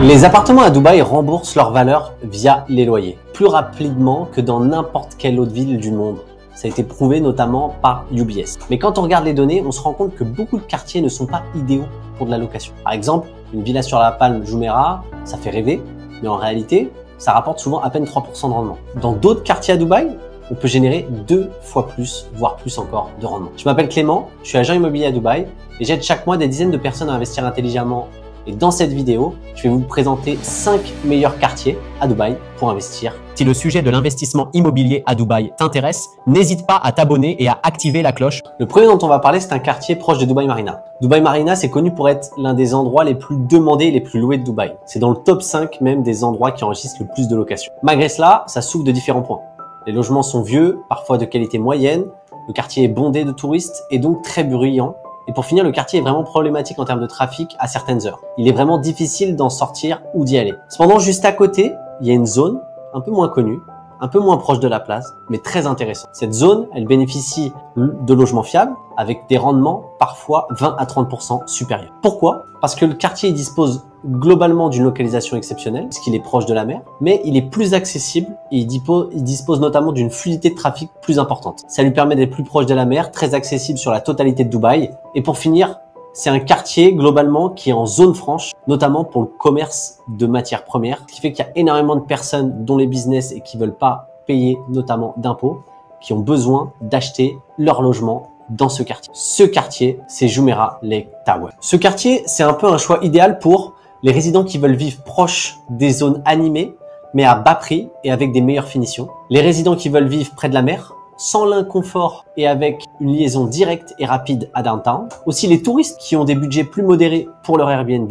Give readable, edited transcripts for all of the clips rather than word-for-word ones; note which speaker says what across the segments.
Speaker 1: Les appartements à Dubaï remboursent leur valeur via les loyers, plus rapidement que dans n'importe quelle autre ville du monde. Ça a été prouvé notamment par UBS. Mais quand on regarde les données, on se rend compte que beaucoup de quartiers ne sont pas idéaux pour de la location. Par exemple, une villa sur la Palme Jumeirah, ça fait rêver, mais en réalité, ça rapporte souvent à peine 3% de rendement. Dans d'autres quartiers à Dubaï, on peut générer 2 fois plus, voire plus encore, de rendement. Je m'appelle Clément, je suis agent immobilier à Dubaï et j'aide chaque mois des dizaines de personnes à investir intelligemment. Et dans cette vidéo, je vais vous présenter 5 meilleurs quartiers à Dubaï pour investir.
Speaker 2: Si le sujet de l'investissement immobilier à Dubaï t'intéresse, n'hésite pas à t'abonner et à activer la cloche.
Speaker 1: Le premier dont on va parler, c'est un quartier proche de Dubaï Marina. Dubaï Marina, c'est connu pour être l'un des endroits les plus demandés et les plus loués de Dubaï. C'est dans le top 5 même des endroits qui enregistrent le plus de locations. Malgré cela, ça souffre de différents points. Les logements sont vieux, parfois de qualité moyenne, le quartier est bondé de touristes et donc très bruyant. Et pour finir, le quartier est vraiment problématique en termes de trafic à certaines heures. Il est vraiment difficile d'en sortir ou d'y aller. Cependant, juste à côté, il y a une zone un peu moins connue, un peu moins proche de la place, mais très intéressante. Cette zone, elle bénéficie de logements fiables avec des rendements parfois 20 à 30% supérieurs. Pourquoi? Parce que le quartier dispose globalement d'une localisation exceptionnelle, parce qu'il est proche de la mer, mais il est plus accessible et il dispose notamment d'une fluidité de trafic plus importante. Ça lui permet d'être plus proche de la mer, très accessible sur la totalité de Dubaï. Et pour finir, c'est un quartier globalement qui est en zone franche, notamment pour le commerce de matières premières, ce qui fait qu'il y a énormément de personnes dont les business et qui veulent pas payer notamment d'impôts, qui ont besoin d'acheter leur logement dans ce quartier. Ce quartier, c'est Jumeirah Lake Tower. Ce quartier, c'est un peu un choix idéal pour les résidents qui veulent vivre proche des zones animées, mais à bas prix et avec des meilleures finitions. Les résidents qui veulent vivre près de la mer, sans l'inconfort et avec une liaison directe et rapide à downtown. Aussi les touristes qui ont des budgets plus modérés pour leur Airbnb.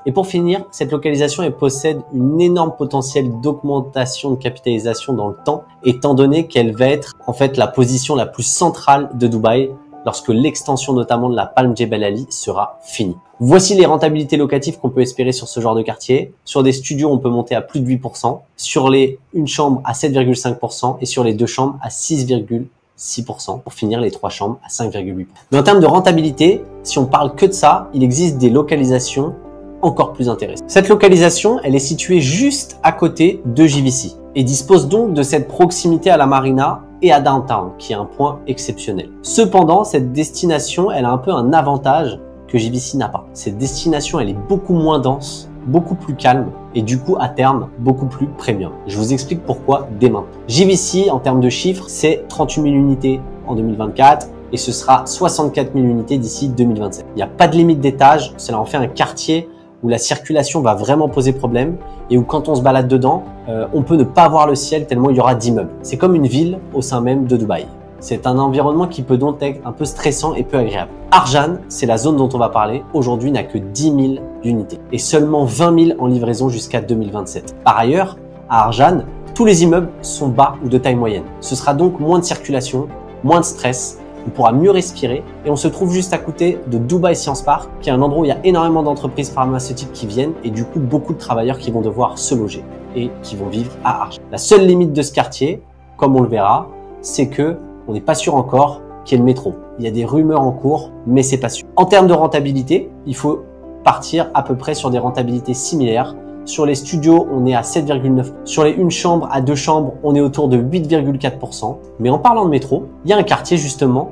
Speaker 1: Et pour finir, cette localisation elle possède une énorme potentiel d'augmentation de capitalisation dans le temps, étant donné qu'elle va être en fait la position la plus centrale de Dubaï lorsque l'extension notamment de la Palm Jebel Ali sera finie. Voici les rentabilités locatives qu'on peut espérer sur ce genre de quartier. Sur des studios, on peut monter à plus de 8%, sur les une chambre à 7,5% et sur les 2 chambres à 6,6%, pour finir les 3 chambres à 5,8%. Mais en termes de rentabilité, si on parle que de ça, il existe des localisations encore plus intéressantes. Cette localisation, elle est située juste à côté de JVC et dispose donc de cette proximité à la marina et à downtown, qui est un point exceptionnel. Cependant, cette destination, elle a un peu un avantage que JVC n'a pas. Cette destination, elle est beaucoup moins dense, beaucoup plus calme et du coup, à terme, beaucoup plus premium. Je vous explique pourquoi dès maintenant. JVC, en termes de chiffres, c'est 38 000 unités en 2024 et ce sera 64 000 unités d'ici 2027. Il n'y a pas de limite d'étage, cela en fait un quartier où la circulation va vraiment poser problème et où quand on se balade dedans, on peut ne pas voir le ciel tellement il y aura d'immeubles. C'est comme une ville au sein même de Dubaï. C'est un environnement qui peut donc être un peu stressant et peu agréable. Arjan, c'est la zone dont on va parler, aujourd'hui n'a que 10 000 unités et seulement 20 000 en livraison jusqu'à 2027. Par ailleurs, à Arjan, tous les immeubles sont bas ou de taille moyenne. Ce sera donc moins de circulation, moins de stress, on pourra mieux respirer et on se trouve juste à côté de Dubai Science Park, qui est un endroit où il y a énormément d'entreprises pharmaceutiques qui viennent et du coup beaucoup de travailleurs qui vont devoir se loger et qui vont vivre à Arjan. La seule limite de ce quartier, comme on le verra, c'est que on n'est pas sûr encore qu'il y ait le métro. Il y a des rumeurs en cours, mais c'est pas sûr. En termes de rentabilité, il faut partir à peu près sur des rentabilités similaires. Sur les studios, on est à 7,9%. Sur les une chambre à 2 chambres, on est autour de 8,4%. Mais en parlant de métro, il y a un quartier justement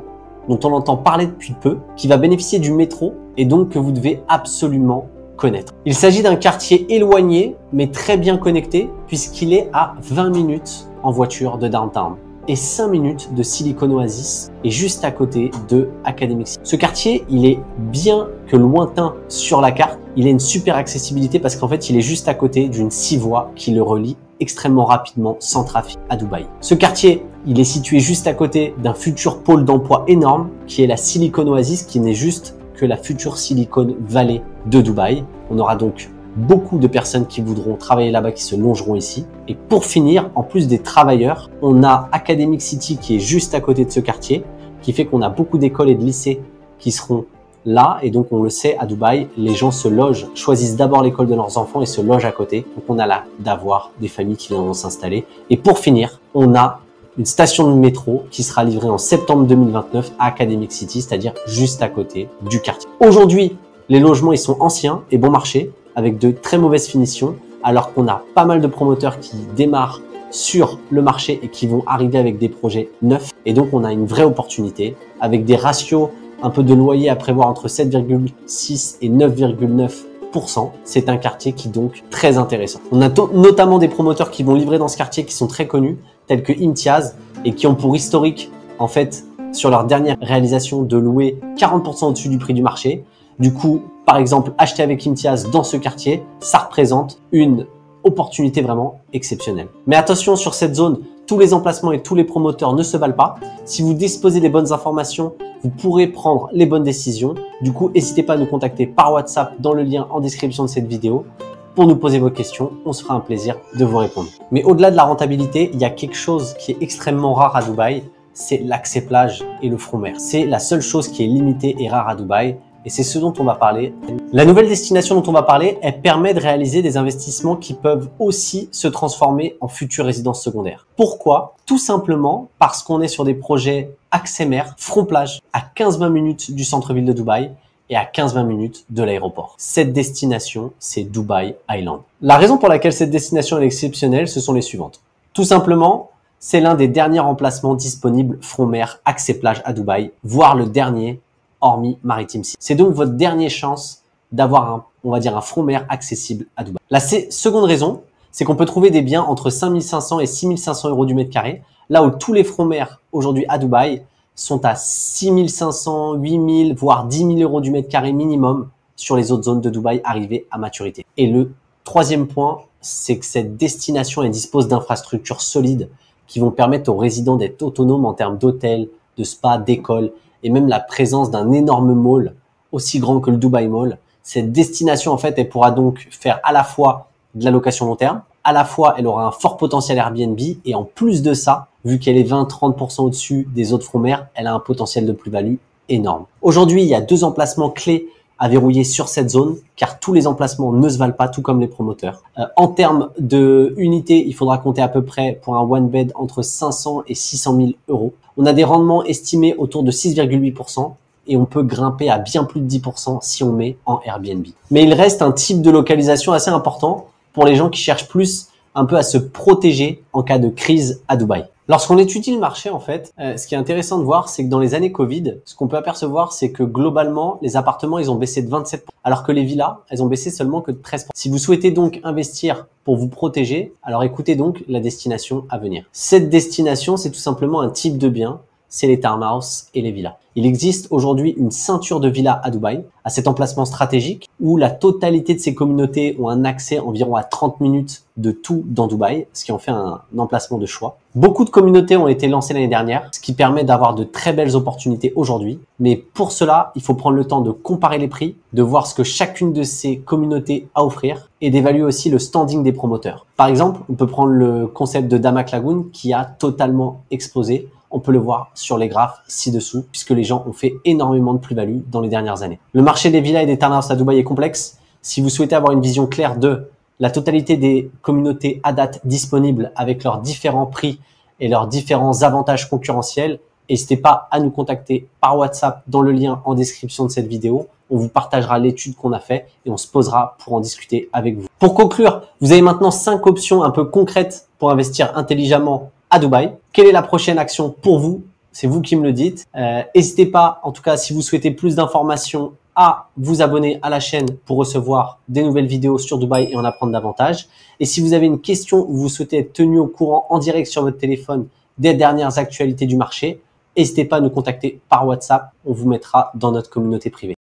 Speaker 1: dont on entend parler depuis peu, qui va bénéficier du métro et donc que vous devez absolument connaître. Il s'agit d'un quartier éloigné, mais très bien connecté, puisqu'il est à 20 minutes en voiture de downtown et 5 minutes de Silicon Oasis et juste à côté de Academic City. Ce quartier, il est bien que lointain sur la carte, il a une super accessibilité parce qu'en fait, il est juste à côté d'une 6 voies qui le relie extrêmement rapidement sans trafic à Dubaï. Ce quartier, il est situé juste à côté d'un futur pôle d'emploi énorme qui est la Silicon Oasis, qui n'est juste que la future Silicon Valley de Dubaï. On aura donc beaucoup de personnes qui voudront travailler là-bas, qui se longeront ici. Et pour finir, en plus des travailleurs, on a Academic City qui est juste à côté de ce quartier, qui fait qu'on a beaucoup d'écoles et de lycées qui seront là. Et donc, on le sait, à Dubaï, les gens se logent, choisissent d'abord l'école de leurs enfants et se logent à côté. Donc, on a là d'avoir des familles qui viendront s'installer. Et pour finir, on a une station de métro qui sera livrée en septembre 2029 à Academic City, c'est-à-dire juste à côté du quartier. Aujourd'hui, les logements, ils sont anciens et bon marché. avec de très mauvaises finitions, alors qu'on a pas mal de promoteurs qui démarrent sur le marché et qui vont arriver avec des projets neufs. Et donc, on a une vraie opportunité avec des ratios un peu de loyer à prévoir entre 7,6 et 9,9%. C'est un quartier qui est donc très intéressant. On a notamment des promoteurs qui vont livrer dans ce quartier qui sont très connus, tels que Imtiaz, et qui ont pour historique, en fait, sur leur dernière réalisation, de louer 40% au-dessus du prix du marché. Du coup, par exemple, acheter avec Imtiaz dans ce quartier, ça représente une opportunité vraiment exceptionnelle. Mais attention, sur cette zone, tous les emplacements et tous les promoteurs ne se valent pas. Si vous disposez des bonnes informations, vous pourrez prendre les bonnes décisions. Du coup, n'hésitez pas à nous contacter par WhatsApp dans le lien en description de cette vidéo pour nous poser vos questions. On se fera un plaisir de vous répondre. Mais au-delà de la rentabilité, il y a quelque chose qui est extrêmement rare à Dubaï, c'est l'accès plage et le front mer. C'est la seule chose qui est limitée et rare à Dubaï. Et c'est ce dont on va parler. La nouvelle destination dont on va parler, elle permet de réaliser des investissements qui peuvent aussi se transformer en futures résidences secondaires. Pourquoi? Tout simplement parce qu'on est sur des projets accès mer, front plage, à 15-20 minutes du centre-ville de Dubaï et à 15-20 minutes de l'aéroport. Cette destination, c'est Dubai Island. La raison pour laquelle cette destination est exceptionnelle, ce sont les suivantes. Tout simplement, c'est l'un des derniers emplacements disponibles front mer, accès plage à Dubaï, voire le dernier hormis Maritime City. C'est donc votre dernière chance d'avoir un front mer accessible à Dubaï. La seconde raison, c'est qu'on peut trouver des biens entre 5500 et 6500 euros du mètre carré, là où tous les fronts mer aujourd'hui à Dubaï sont à 6500, 8000, voire 10 000 euros du mètre carré minimum sur les autres zones de Dubaï arrivées à maturité. Et le troisième point, c'est que cette destination elle dispose d'infrastructures solides qui vont permettre aux résidents d'être autonomes en termes d'hôtels, de spas, d'écoles, et même la présence d'un énorme mall aussi grand que le Dubai Mall. Cette destination, en fait, elle pourra donc faire à la fois de la location long terme, à la fois elle aura un fort potentiel Airbnb, et en plus de ça, vu qu'elle est 20-30% au-dessus des autres fronts mer, elle a un potentiel de plus-value énorme. Aujourd'hui, il y a 2 emplacements clés à verrouiller sur cette zone, car tous les emplacements ne se valent pas, tout comme les promoteurs. En termes de unités, il faudra compter à peu près pour un one bed entre 500 et 600 000 euros. On a des rendements estimés autour de 6,8% et on peut grimper à bien plus de 10% si on met en Airbnb. Mais il reste un type de localisation assez important pour les gens qui cherchent plus un peu à se protéger en cas de crise à Dubaï. Lorsqu'on étudie le marché, en fait, ce qui est intéressant de voir, c'est que dans les années Covid, ce qu'on peut apercevoir, c'est que globalement, les appartements, ils ont baissé de 27%, alors que les villas, elles ont baissé seulement que de 13%. Si vous souhaitez donc investir pour vous protéger, alors écoutez donc la destination à venir. Cette destination, c'est tout simplement un type de bien, c'est les townhouses et les villas. Il existe aujourd'hui une ceinture de villas à Dubaï, à cet emplacement stratégique, où la totalité de ces communautés ont un accès environ à 30 minutes de tout dans Dubaï, ce qui en fait un emplacement de choix. Beaucoup de communautés ont été lancées l'année dernière, ce qui permet d'avoir de très belles opportunités aujourd'hui. Mais pour cela, il faut prendre le temps de comparer les prix, de voir ce que chacune de ces communautés a à offrir et d'évaluer aussi le standing des promoteurs. Par exemple, on peut prendre le concept de Damac Lagoon qui a totalement explosé. On peut le voir sur les graphes ci-dessous, puisque les gens ont fait énormément de plus-value dans les dernières années. Le marché des villas et des townhouses à Dubaï est complexe. Si vous souhaitez avoir une vision claire de la totalité des communautés à date disponibles avec leurs différents prix et leurs différents avantages concurrentiels, n'hésitez pas à nous contacter par WhatsApp dans le lien en description de cette vidéo. On vous partagera l'étude qu'on a fait et on se posera pour en discuter avec vous. Pour conclure, vous avez maintenant 5 options un peu concrètes pour investir intelligemment à Dubaï. Quelle est la prochaine action pour vous? C'est vous qui me le dites. N'hésitez pas, en tout cas, si vous souhaitez plus d'informations, à vous abonner à la chaîne pour recevoir des nouvelles vidéos sur Dubaï et en apprendre davantage. Et si vous avez une question ou vous souhaitez être tenu au courant en direct sur votre téléphone des dernières actualités du marché, n'hésitez pas à nous contacter par WhatsApp. On vous mettra dans notre communauté privée.